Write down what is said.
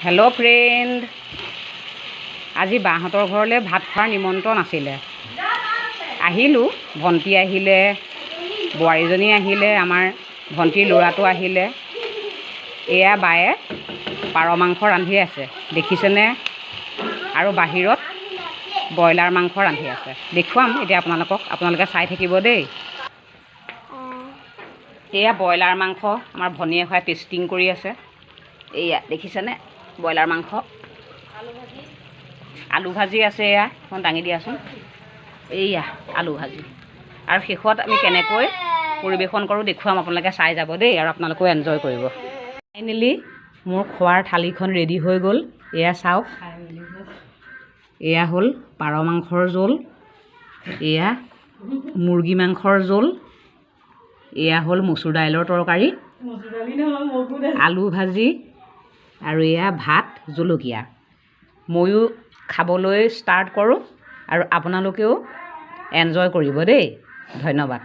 Hello' friend, আজি বাহঁতৰ ঘৰলৈ ভাত খোৱাৰ নিমন্ত্ৰণ আছিলে। আহিলোঁ, ভণ্টি আহিলে, বোৱাৰীজনী আহিলে, আমাৰ ভণ্টিৰ ল'ৰাটো আহিলে। এয়া বায়ে পাৰ মাংস ৰান্ধি আছে, দেখিছেনে? আৰু বাহিৰত ব্ৰইলাৰ মাংস ৰান্ধি আছে। দেখুৱাম এতিয়া আপোনালোকক, আপোনালোকে চাই থাকিব দেই। এয়া ব্ৰইলাৰ মাংস আমাৰ ভনীয়ে খুৱাই টেষ্টিং কৰি আছে। এয়া দেখিছেনে ব্ৰইলাৰ মাংস, আলু ভাজি আছে। এয়া অকণ দাঙি দিয়াচোন। এইয়া আলু ভাজি, আৰু শেষত আমি কেনেকৈ পৰিৱেশন কৰোঁ দেখুৱাম, আপোনালোকে চাই যাব দেই, আৰু আপোনালোকেও এনজয় কৰিব। ফাইনেলি মোৰ খোৱাৰ থালিখন ৰেডি হৈ গ'ল। এয়া চাওক, এয়া হ'ল পাৰ মাংসৰ জোল, এয়া মুৰ্গী মাংসৰ জোল, এয়া হ'ল মচুৰ দাইলৰ তৰকাৰী, আলু ভাজি, আৰু এয়া ভাত জলকীয়া। ময়ো খাবলৈ ষ্টাৰ্ট কৰোঁ, আৰু আপোনালোকেও এনজয় কৰিব দেই। ধন্যবাদ।